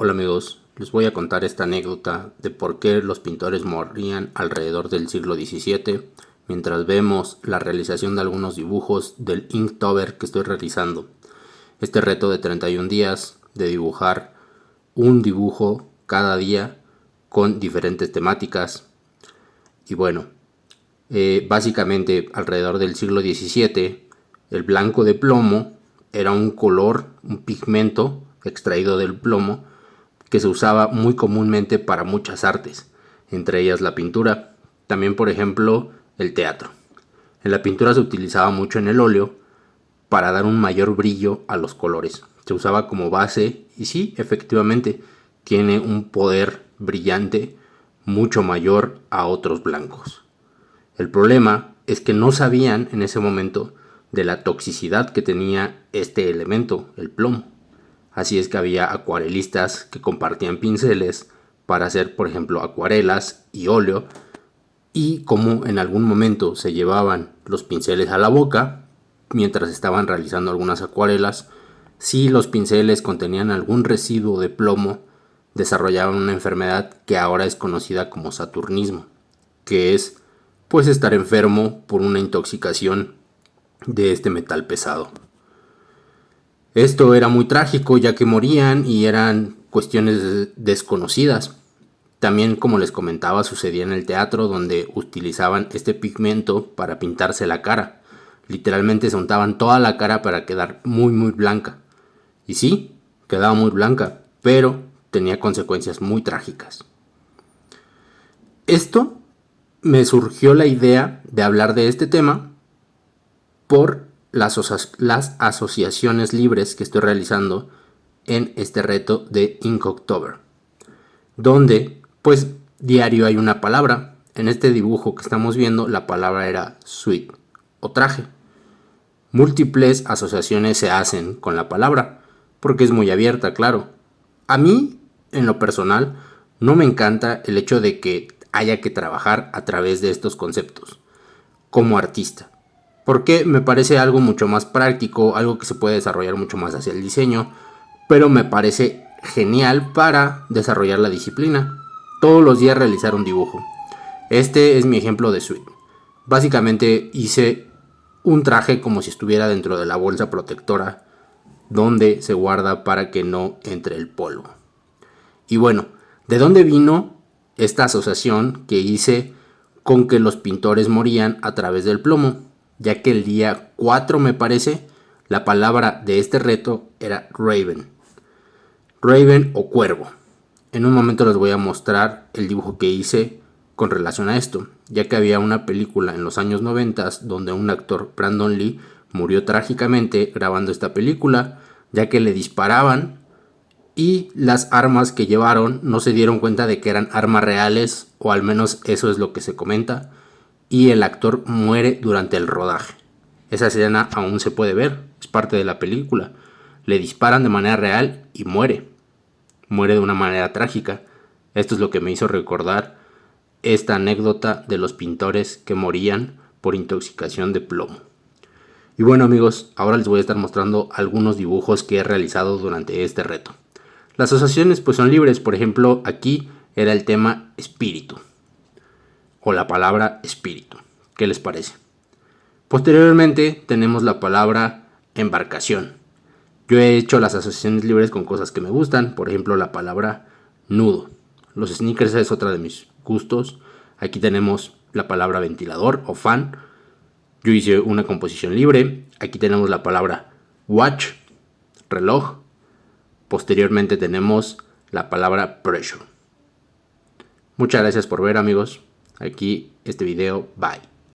Hola amigos, les voy a contar esta anécdota de por qué los pintores morían alrededor del siglo XVII, mientras vemos la realización de algunos dibujos del Inktober que estoy realizando. Este reto de 31 días de dibujar un dibujo cada día con diferentes temáticas. Y bueno, básicamente alrededor del siglo XVII, el blanco de plomo era un color, un pigmento extraído del plomo que se usaba muy comúnmente para muchas artes, entre ellas la pintura, también por ejemplo el teatro. En la pintura se utilizaba mucho en el óleo para dar un mayor brillo a los colores. Se usaba como base y sí, efectivamente, tiene un poder brillante mucho mayor a otros blancos. El problema es que no sabían en ese momento de la toxicidad que tenía este elemento, el plomo. Así es que había acuarelistas que compartían pinceles para hacer, por ejemplo, acuarelas y óleo, y como en algún momento se llevaban los pinceles a la boca mientras estaban realizando algunas acuarelas, si los pinceles contenían algún residuo de plomo, desarrollaban una enfermedad que ahora es conocida como saturnismo, que es pues estar enfermo por una intoxicación de este metal pesado. Esto era muy trágico ya que morían y eran cuestiones desconocidas. También, como les comentaba, sucedía en el teatro donde utilizaban este pigmento para pintarse la cara. Literalmente se untaban toda la cara para quedar muy blanca. Y sí, quedaba muy blanca, pero tenía consecuencias muy trágicas. Esto me surgió la idea de hablar de este tema por las asociaciones libres que estoy realizando en este reto de Inktober, donde pues diario hay una palabra. En este dibujo que estamos viendo la palabra era suite o traje. Múltiples asociaciones se hacen con la palabra porque es muy abierta, claro. A mí, en lo personal, no me encanta el hecho de que haya que trabajar a través de estos conceptos como artista, porque me parece algo mucho más práctico, algo que se puede desarrollar mucho más hacia el diseño, pero me parece genial para desarrollar la disciplina. Todos los días realizar un dibujo. Este es mi ejemplo de suite. Básicamente hice un traje como si estuviera dentro de la bolsa protectora donde se guarda para que no entre el polvo. Y bueno, ¿de dónde vino esta asociación que hice con que los pintores morían a través del plomo? Ya que el día 4, me parece, la palabra de este reto era Raven. Raven o cuervo. En un momento les voy a mostrar el dibujo que hice con relación a esto, ya que había una película en los años 90 donde un actor, Brandon Lee, murió trágicamente grabando esta película, ya que le disparaban y las armas que llevaron no se dieron cuenta de que eran armas reales, o al menos eso es lo que se comenta, y el actor muere durante el rodaje. Esa escena aún se puede ver, es parte de la película. Le disparan de manera real y muere. Muere de una manera trágica. Esto es lo que me hizo recordar esta anécdota de los pintores que morían por intoxicación de plomo. Y bueno amigos, ahora les voy a estar mostrando algunos dibujos que he realizado durante este reto. Las asociaciones pues son libres, por ejemplo aquí era el tema espíritu o la palabra espíritu. ¿Qué les parece? Posteriormente tenemos la palabra embarcación. Yo he hecho las asociaciones libres con cosas que me gustan, por ejemplo la palabra nudo. Los sneakers es otra de mis gustos. Aquí tenemos la palabra ventilador o fan. Yo hice una composición libre. Aquí tenemos la palabra watch, reloj. Posteriormente tenemos la palabra pressure. Muchas gracias por ver amigos. Aquí este video. Bye.